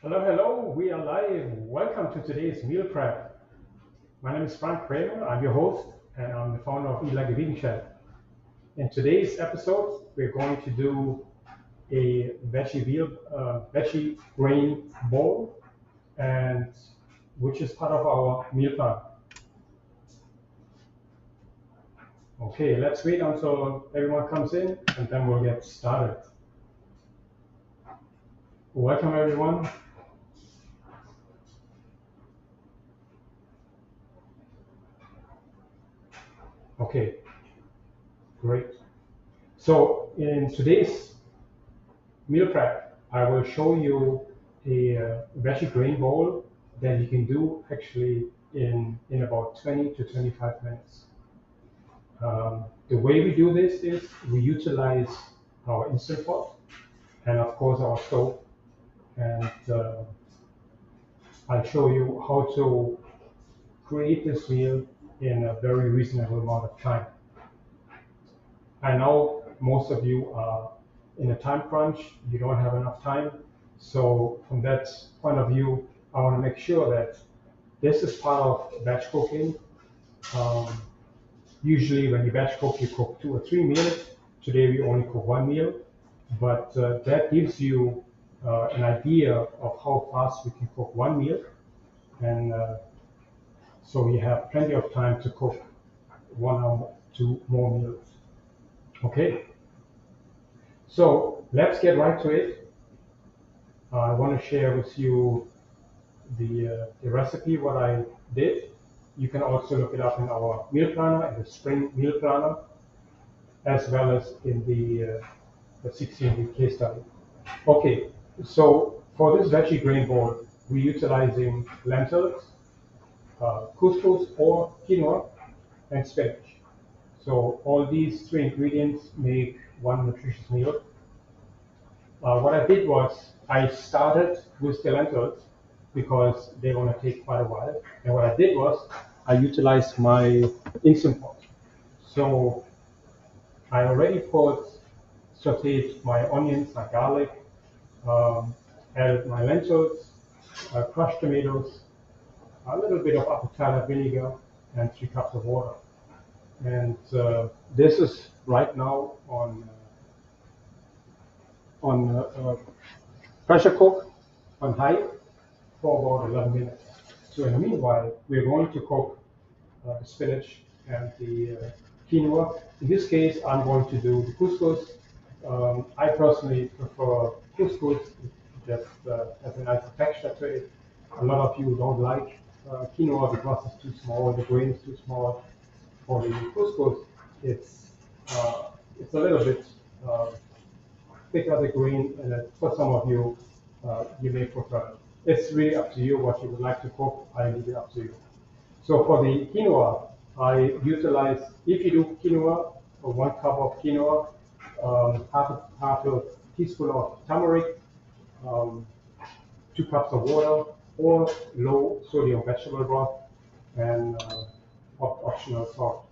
Hello, hello, we are live. Welcome to today's meal prep. My name is Frank Kramer, I'm your host, and I'm the founder of Eat Like a Vegan Chef. In today's episode, we're going to do a veggie grain bowl, and which is part of our meal plan. Okay, let's wait until everyone comes in, and then we'll get started. Welcome, everyone. Okay, great. So in today's meal prep, I will show you a veggie grain bowl that you can do actually in about 20 to 25 minutes. The way we do this is we utilize our Instant Pot and of course our stove, and I'll show you how to create this meal in a very reasonable amount of time. I know most of you are in a time crunch, you don't have enough time. So from that point of view, I want to make sure that this is part of batch cooking. Um, Usually when you batch cook, you cook 2 or 3 meals. Today we only cook 1 meal, but that gives you an idea of how fast we can cook 1 meal. And so you have plenty of time to cook 1 or 2 more meals. Okay, so let's get right to it. I want to share with you the recipe, what I did. You can also look it up in our meal planner, in the spring meal planner, as well as in the 16-week case study. Okay, so for this veggie grain bowl, we're utilizing lentils, couscous or quinoa, and spinach. So all these 3 ingredients make one nutritious meal. What I did was I started with the lentils because they're going to take quite a while. And what I did was I utilized my Instant Pot. So I already sauteed my onions, my garlic, added my lentils, crushed tomatoes, a little bit of apple cider vinegar, and 3 cups of water. And this is right now on pressure cook on high for about 11 minutes. So in the meanwhile, we're going to cook the spinach and the quinoa. In this case, I'm going to do the couscous. I personally prefer couscous. It just has a nicer texture to it. A lot of you don't like quinoa because it's too small, the grain is too small. For the couscous, it's a little bit thicker the grain, and for some of you, you may prefer it. It's really up to you what you would like to cook. I leave it up to you. So for the quinoa, I utilize, if you do quinoa, 1 cup of quinoa, half a teaspoon of turmeric, 2 cups of water, or low sodium vegetable broth, and optional salt.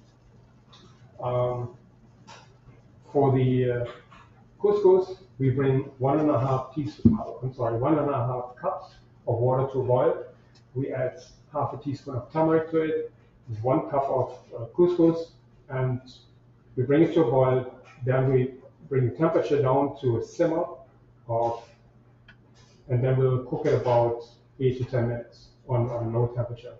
For the couscous, we bring 1.5 cups of water to a boil. We add half a teaspoon of turmeric to it, 1 cup of couscous, and we bring it to a boil. Then we bring the temperature down to a simmer and then we'll cook it about 8 to 10 minutes on low temperature.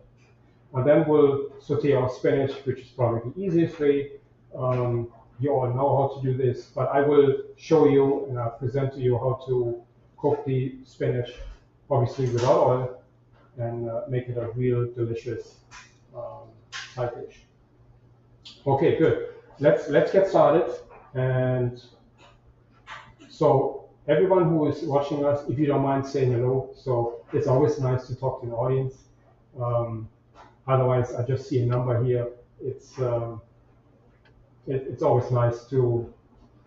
And then we'll saute our spinach, which is probably the easiest way. You all know how to do this, but I will show you and I'll present to you how to cook the spinach, obviously without oil, and make it a real delicious side dish. Okay, good. Let's get started. And so everyone who is watching us, if you don't mind saying hello, so it's always nice to talk to an audience. Otherwise, I just see a number here. It's always nice to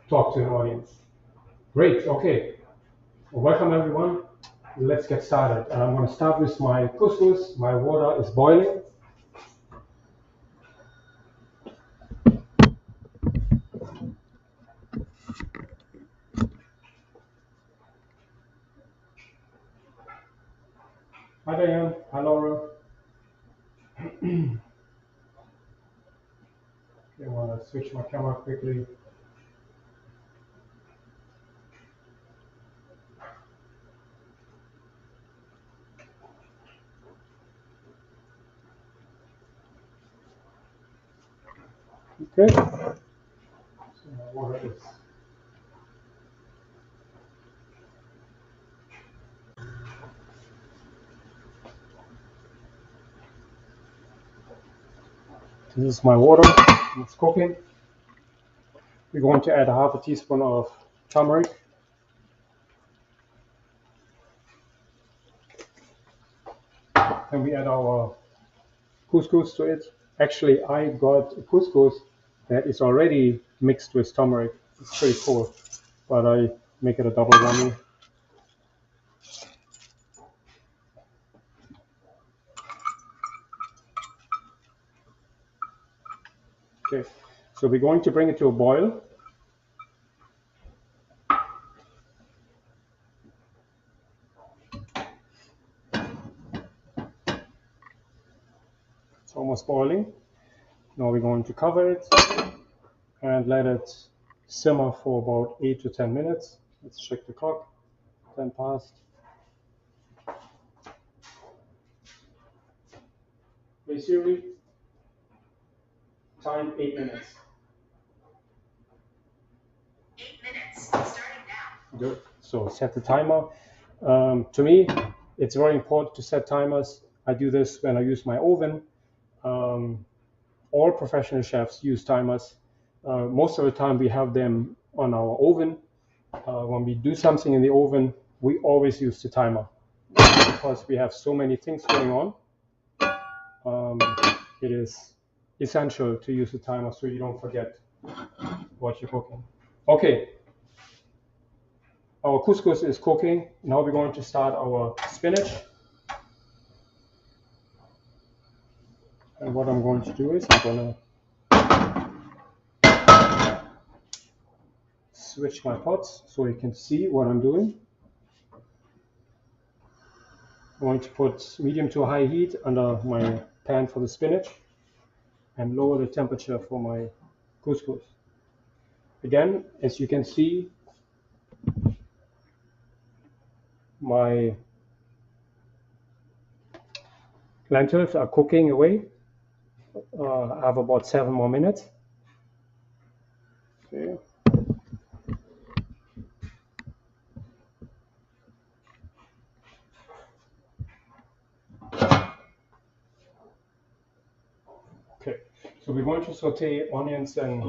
talk to an audience. Great, okay. Well, welcome everyone. Let's get started. And I'm going to start with my couscous. My water is boiling. Hi Diane, hi Laura. I want to switch my camera quickly. Okay, so my water is. This is my water, it's cooking. We're going to add half a teaspoon of turmeric. And we add our couscous to it. Actually, I got a couscous that is already mixed with turmeric. It's pretty cool, but I make it a double whammy. Okay, so we're going to bring it to a boil. It's almost boiling. Now we're going to cover it and let it simmer for about 8 to 10 minutes. Let's check the clock. 10 past. Hey Siri, time 8 minutes. 8 minutes, starting now. Good. So set the timer. To me, it's very important to set timers. I do this when I use my oven. All professional chefs use timers. Most of the time we have them on our oven. When we do something in the oven, we always use the timer because we have so many things going on. It is essential to use the timer so you don't forget what you're cooking. Okay, our couscous is cooking. Now we're going to start our spinach. And what I'm going to do is I'm going to switch my pots so you can see what I'm doing. I'm going to put medium to high heat under my pan for the spinach and lower the temperature for my couscous. Again, as you can see, my lentils are cooking away. I have about 7 more minutes. Okay. Okay, so we're going to saute onions and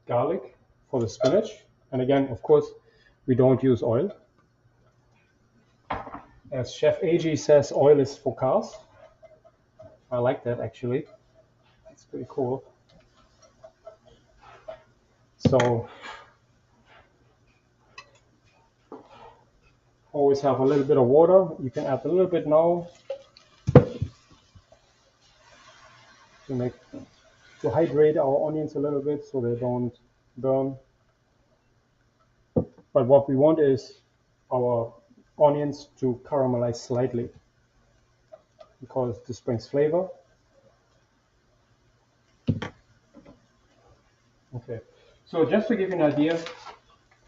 garlic for the spinach. And again, of course, we don't use oil. As Chef AG says, oil is for cars. I like that actually. It's pretty cool. So always have a little bit of water. You can add a little bit now to hydrate our onions a little bit so they don't burn. But what we want is our onions to caramelize slightly because this brings flavor. Okay, so just to give you an idea,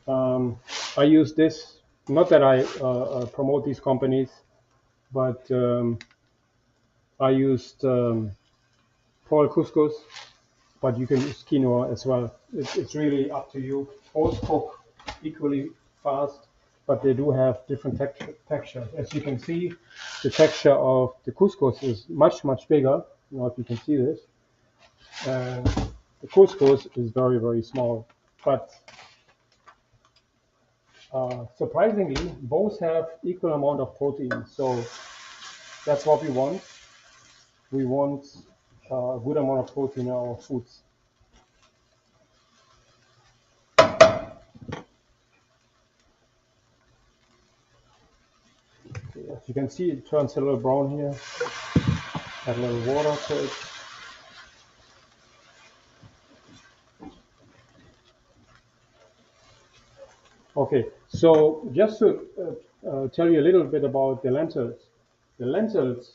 I use this, not that I promote these companies, but I used Paul couscous, but you can use quinoa as well. It's really up to you. Both cook equally fast, but they do have different texture. As you can see, the texture of the couscous is much, much bigger. I don't know if you can see this. And the couscous is very, very small. But surprisingly, both have equal amount of protein. So that's what we want. We want a good amount of protein in our foods. Okay, as you can see, it turns a little brown here. Add a little water to it. Okay, so just to tell you a little bit about the lentils. The lentils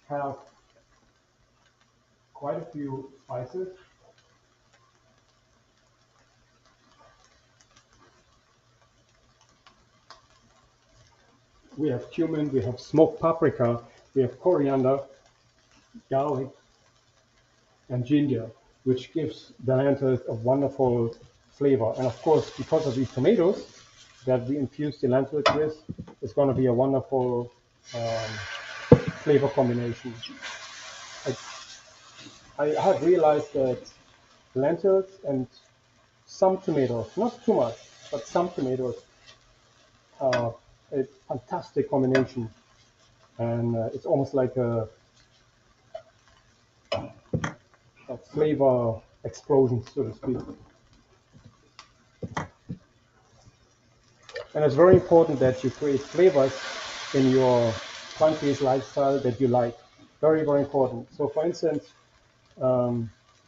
have quite a few spices. We have cumin, we have smoked paprika, we have coriander, garlic, and ginger, which gives the lentils a wonderful flavor. And of course, because of these tomatoes that we infuse the lentils with, it's going to be a wonderful flavor combination. I have realized that lentils and some tomatoes, not too much, but some tomatoes are a fantastic combination. And it's almost like a flavor explosion, so to speak. And it's very important that you create flavors in your plant-based lifestyle that you like. Very, very important. So for instance,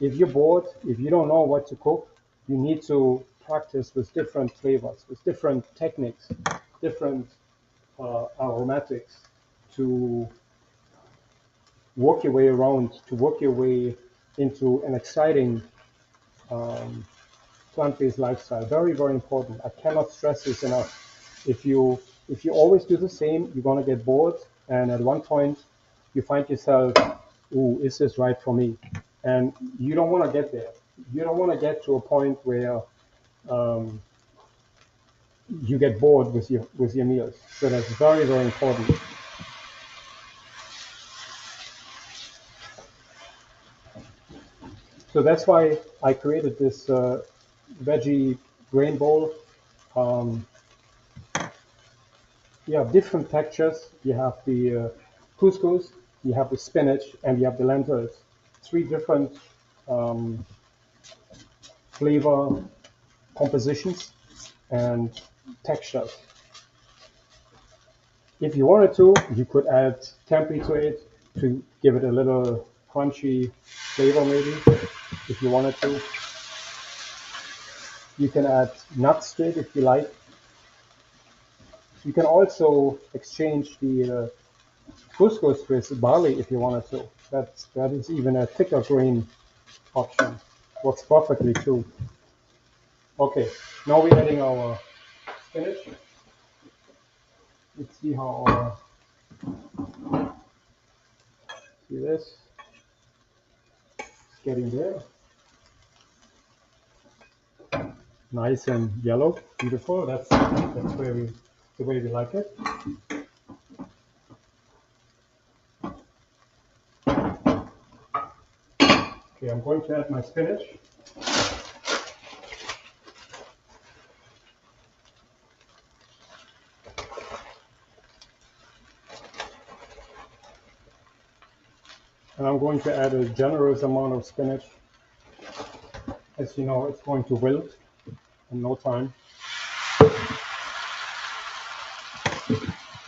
if you're bored, if you don't know what to cook, you need to practice with different flavors, with different techniques, different aromatics to work your way around, to work your way into an exciting plant-based lifestyle. Very, very important. I cannot stress this enough. If you always do the same, you're gonna get bored, and at one point you find yourself, "Ooh, is this right for me?" And you don't want to get there. You don't want to get to a point where you get bored with your meals. So that's very, very important. So that's why I created this veggie grain bowl. You have different textures. You have the couscous, you have the spinach, and you have the lentils. Three different flavor compositions and textures. If you wanted to, you could add tempeh to it to give it a little crunchy flavor maybe, if you wanted to. You can add nuts to it if you like. You can also exchange the couscous with barley if you wanted to. That is even a thicker grain option. Works perfectly too. Okay, now we're adding our spinach. Let's see how see this. It's getting there. Nice and yellow, beautiful. That's where the way we like it. Okay, I'm going to add my spinach. And I'm going to add a generous amount of spinach. As you know, it's going to wilt in no time.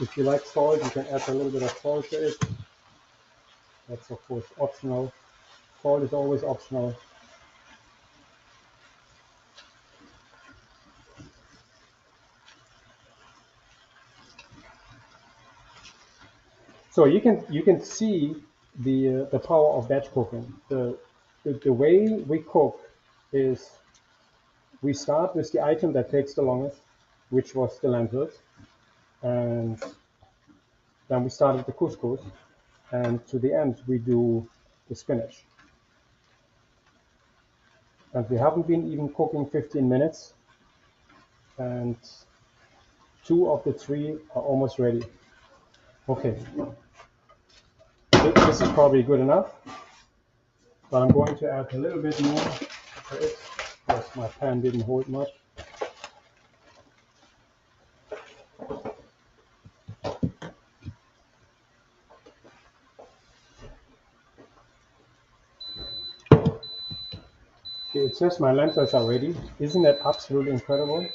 If you like salt, you can add a little bit of salt to it. That's of course optional. Salt is always optional. So you can see the power of batch cooking. The way we cook is we start with the item that takes the longest, which was the lentils, and then we start with the couscous, and to the end we do the spinach. And we haven't been even cooking 15 minutes, and 2 of the 3 are almost ready. Okay, this is probably good enough, but I'm going to add a little bit more to it because my pan didn't hold much. Okay, it says my lentils are ready. Isn't that absolutely incredible?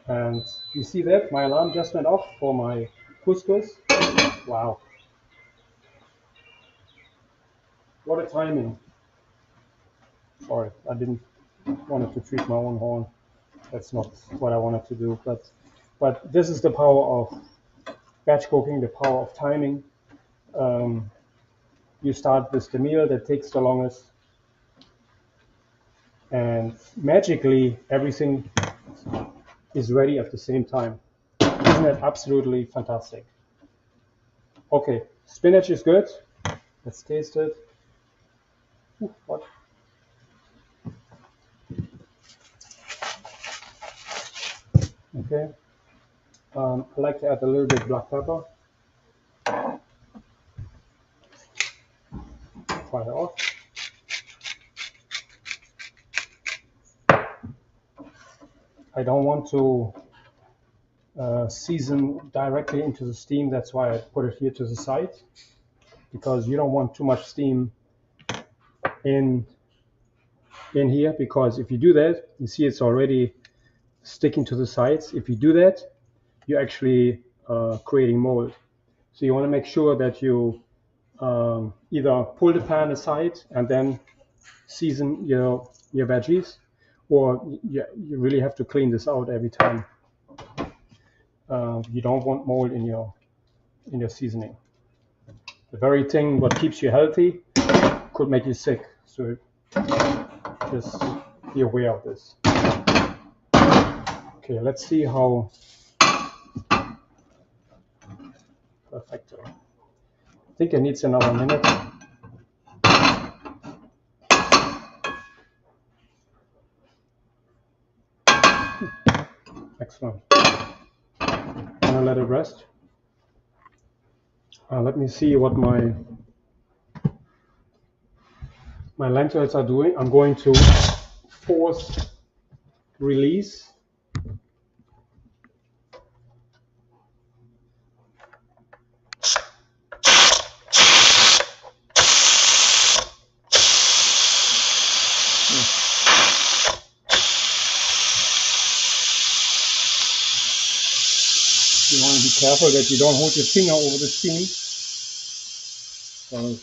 And you see that my alarm just went off for my couscous. Wow, what a timing. Sorry, I didn't want to treat my own horn. That's not what I wanted to do, but But this is the power of batch cooking, the power of timing. You start with the meal that takes the longest, and magically everything is ready at the same time. Isn't it absolutely fantastic? Okay, spinach is good. Let's taste it. Ooh, what? Okay. I like to add a little bit black pepper. Try it off. I don't want to season directly into the steam. That's why I put it here to the side, because you don't want too much steam in here, because if you do that, you see it's already sticking to the sides. If you do that, you're actually creating mold. So you want to make sure that you either pull the pan aside and then season your veggies, or you really have to clean this out every time. You don't want mold in your seasoning. The very thing what keeps you healthy could make you sick. So just be aware of this. Okay, let's see how perfect. I think it needs another minute. Excellent. I'm gonna let it rest. Let me see what my lentils are doing. I'm going to force release. You want to be careful that you don't hold your finger over the steam, because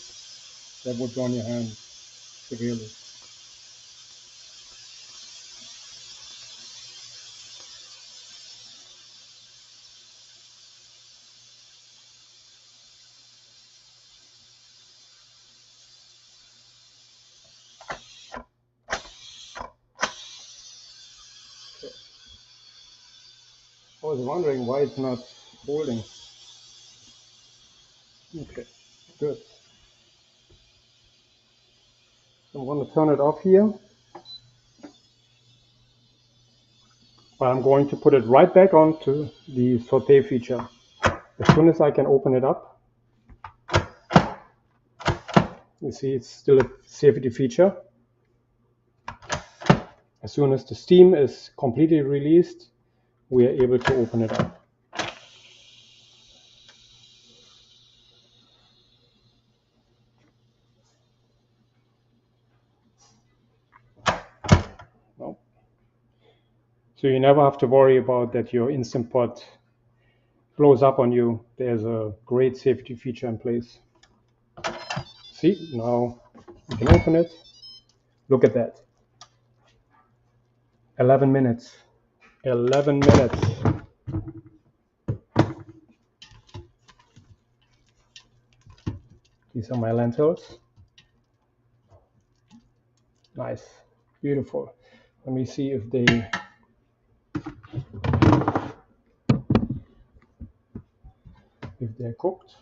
that would burn your hand severely. Okay. I was wondering why it's not holding. Okay, good. So I'm going to turn it off here, but I'm going to put it right back onto the saute feature. As soon as I can open it up, you see it's still a safety feature. As soon as the steam is completely released, we are able to open it up. No. So you never have to worry about that your Instant Pot blows up on you. There's a great safety feature in place. See, now you can open it. Look at that. 11 minutes. 11 minutes. These are my lentils. Nice. Beautiful. Let me see if they're cooked.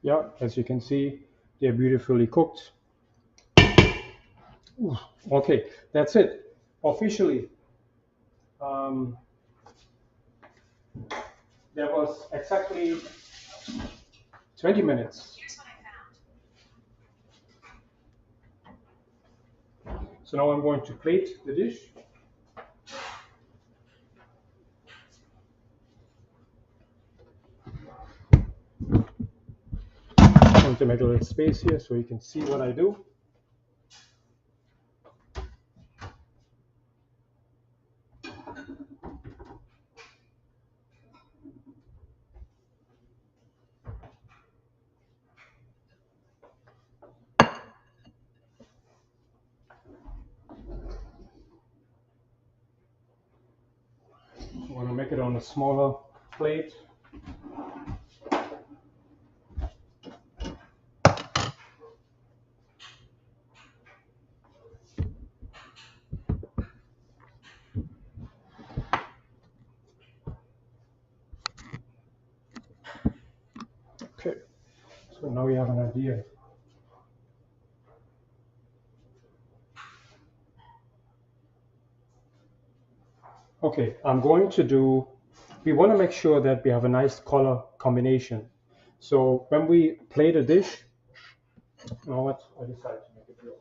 Yeah, as you can see, they're beautifully cooked. Ooh, okay, that's it. Officially, there was exactly 20 minutes. Here's what I found. So now I'm going to plate the dish. I'm going to make a little space here so you can see what I do. make it on a smaller plate. Okay, so now we have an idea. Okay, I'm going to do, we want to make sure that we have a nice color combination. So when we plate a dish, you know what, I decided to make it real.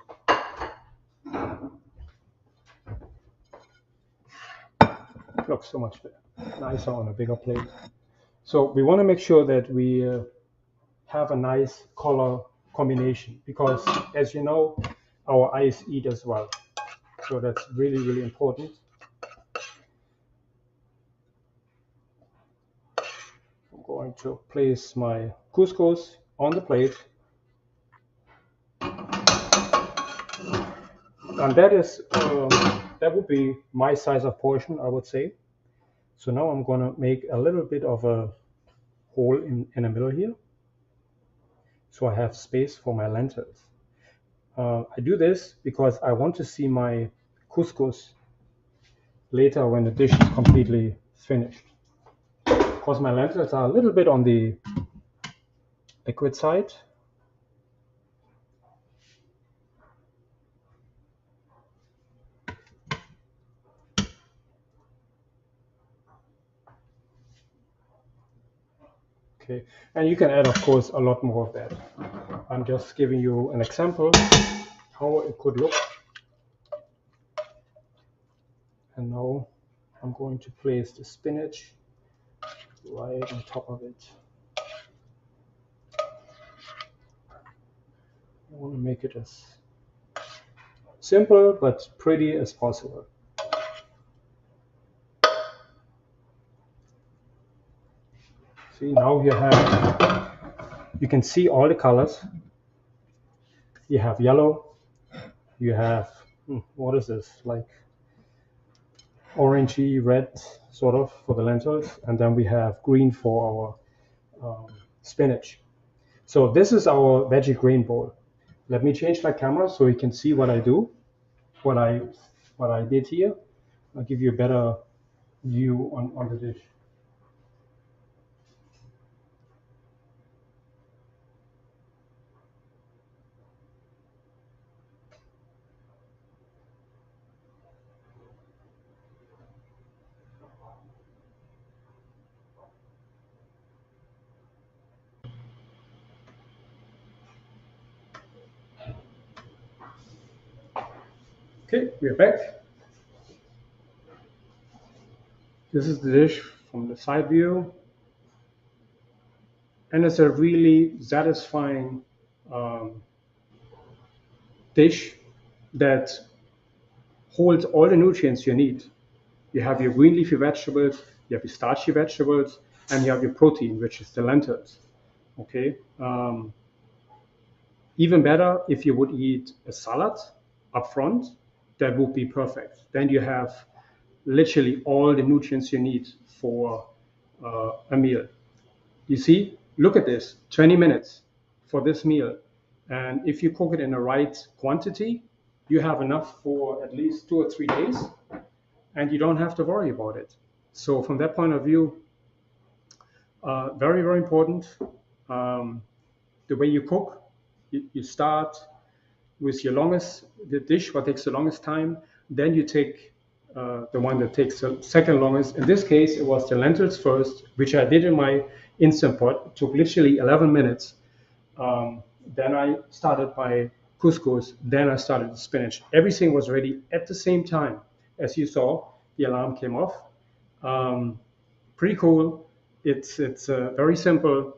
It looks so much nicer on a bigger plate. So we want to make sure that we have a nice color combination because, as you know, our eyes eat as well. So that's really, really important. I'm going to place my couscous on the plate. And that is, that would be my size of portion, I would say. So now I'm going to make a little bit of a hole in the middle here. So I have space for my lentils. I do this because I want to see my couscous later when the dish is completely finished. Because my lentils are a little bit on the liquid side. Okay, and you can add, of course, a lot more of that. I'm just giving you an example how it could look. And now I'm going to place the spinach right on top of it. I want to make it as simple but pretty as possible. See, now you can see all the colors. You have yellow, you have, what is this, like orangey red sort of for the lentils, and then we have green for our spinach. So this is our veggie grain bowl. Let me change my camera so you can see what I do, what I did here. I'll give you a better view on the dish. Okay, we're back. This is the dish from the side view. And it's a really satisfying dish that holds all the nutrients you need. You have your green leafy vegetables, you have your starchy vegetables, and you have your protein, which is the lentils. Okay. Even better if you would eat a salad up front, that would be perfect. Then you have literally all the nutrients you need for a meal. You see, look at this, 20 minutes for this meal. And if you cook it in the right quantity, you have enough for at least 2 or 3 days, and you don't have to worry about it. So from that point of view, very, very important. The way you cook, you start with your the dish what takes the longest time, then you take the one that takes the second longest. In this case, it was the lentils first, which I did in my Instant Pot. It took literally 11 minutes. Then I started my couscous, then I started the spinach. Everything was ready at the same time. As you saw, the alarm came off. Pretty cool. It's very simple,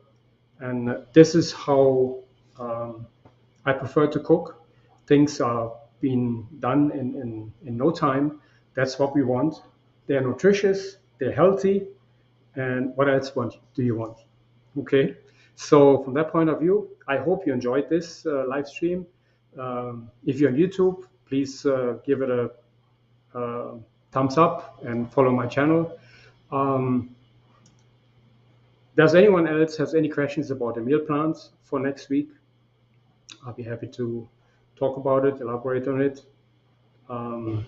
and this is how I prefer to cook. Things are being done in no time. That's what we want. They're nutritious, they're healthy, and what else do you want? Okay, so from that point of view, I hope you enjoyed this live stream. If you're on YouTube, please give it a thumbs up and follow my channel. Um, does anyone else has any questions about the meal plans for next week? I'll be happy to talk about it, elaborate on it. Um,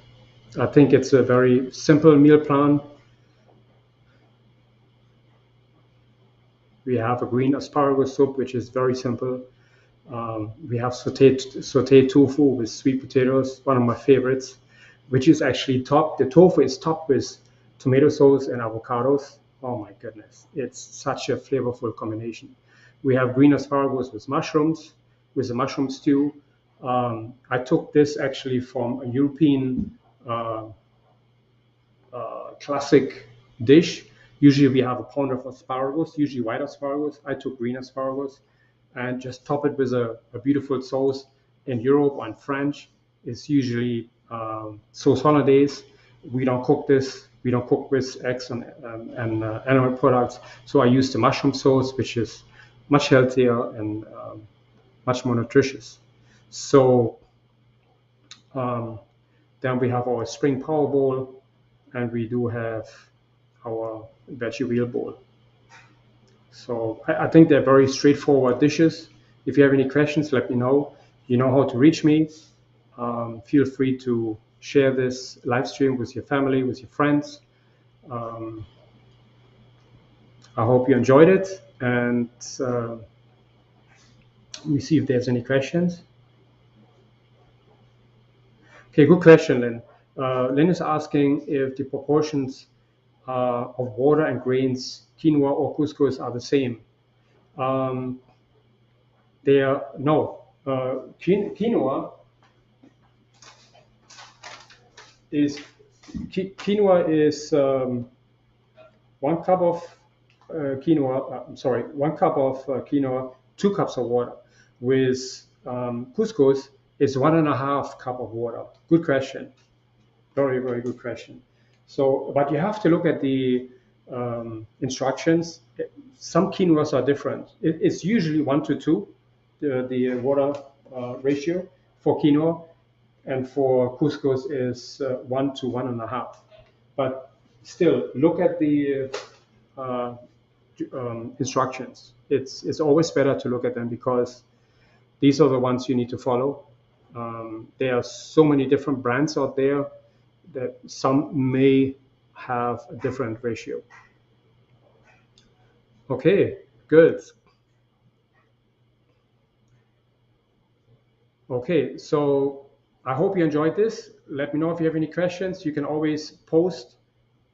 I think it's a very simple meal plan. We have a green asparagus soup, which is very simple. We have sauteed tofu with sweet potatoes, one of my favorites, which is actually topped. The tofu is topped with tomato sauce and avocados. Oh my goodness, it's such a flavorful combination. We have green asparagus with mushrooms, with a mushroom stew. I took this actually from a European uh, classic dish. Usually we have a pound of asparagus, usually white asparagus. I took green asparagus and just top it with a beautiful sauce. In Europe and French, it's usually sauce hollandaise. We don't cook this. We don't cook with eggs and animal products. So I use the mushroom sauce, which is much healthier and much more nutritious. So um, then we have our spring power bowl, and we do have our veggie wheel bowl. So I think they're very straightforward dishes. If you have any questions, let me know. You know how to reach me. Feel free to share this live stream with your family, with your friends. Um, I hope you enjoyed it, and let me see if there's any questions. Okay, good question, Lynn. Lynn is asking if the proportions of water and grains, quinoa or couscous, are the same. Um, they are no. Quinoa is quinoa is 1 cup of quinoa. Sorry, 1 cup of quinoa, 2 cups of water. With couscous is 1.5 cup of water. Good question. Very, very good question. So, but you have to look at the instructions. Some quinoas are different. It's usually 1 to 2, the water ratio for quinoa, and for couscous is 1 to 1.5. But still, look at the uh, instructions. It's always better to look at them because these are the ones you need to follow. There are so many different brands out there that some may have a different ratio. Okay, good. Okay, so I hope you enjoyed this. Let me know if you have any questions. You can always post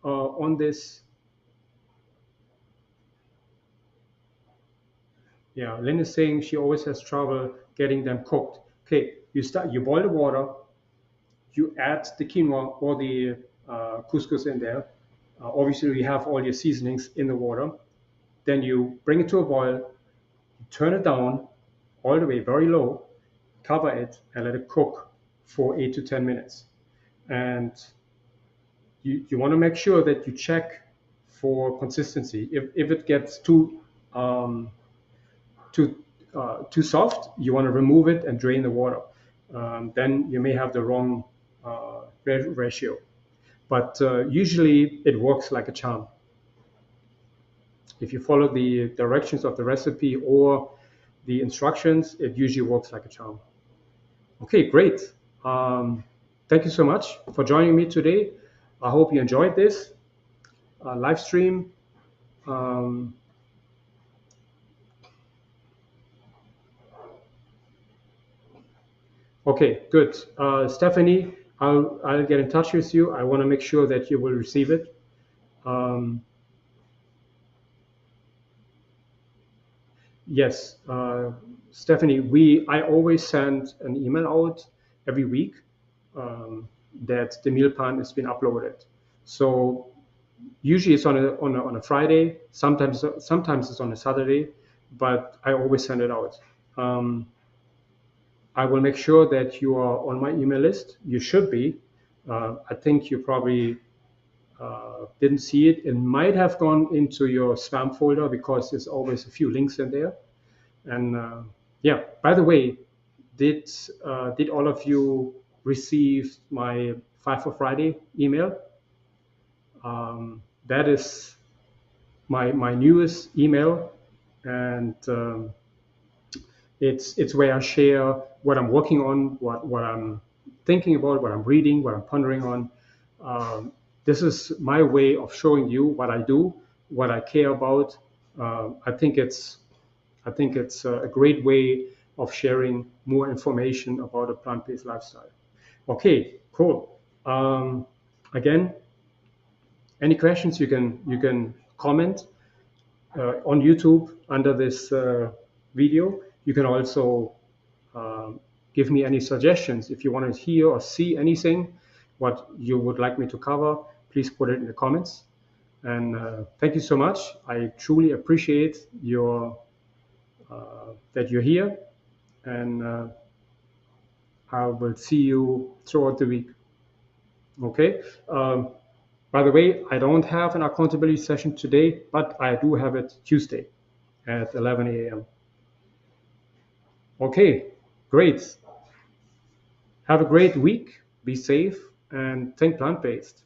on this. Yeah, Lynn is saying she always has trouble getting them cooked. Okay, you boil the water, you add the quinoa or the couscous in there. Obviously, you have all your seasonings in the water. Then you bring it to a boil, turn it down all the way very low, cover it, and let it cook for 8 to 10 minutes. And you want to make sure that you check for consistency. If it gets um, too too soft, you want to remove it and drain the water. Then you may have the wrong ratio. But usually it works like a charm. If you follow the directions of the recipe or the instructions, it usually works like a charm. Okay, great. Thank you so much for joining me today. I hope you enjoyed this live stream. Um, okay, good. Stephanie, I'll get in touch with you. I want to make sure that you will receive it. Um, yes, Stephanie, I always send an email out every week that the meal plan has been uploaded. So usually it's on a Friday. Sometimes it's on a Saturday, but I always send it out. Um, I will make sure that you are on my email list. You should be. I think you probably didn't see it. It might have gone into your spam folder because there's always a few links in there. And yeah, by the way, did all of you receive my 5 for Friday email? that is my newest email, and it's where I share what I'm working on, what I'm thinking about, what I'm reading, what I'm pondering on. This is my way of showing you what I do, what I care about. I think it's a great way of sharing more information about a plant-based lifestyle. Okay, cool. Again, any questions you can comment on YouTube under this video. You can also give me any suggestions if you want to hear or see anything what you would like me to cover. Please put it in the comments. And thank you so much. I truly appreciate your that you're here, and I will see you throughout the week. Okay. By the way, I don't have an accountability session today, but I do have it Tuesday at 11 a.m. Okay, great. Have a great week. Be safe and think plant-based.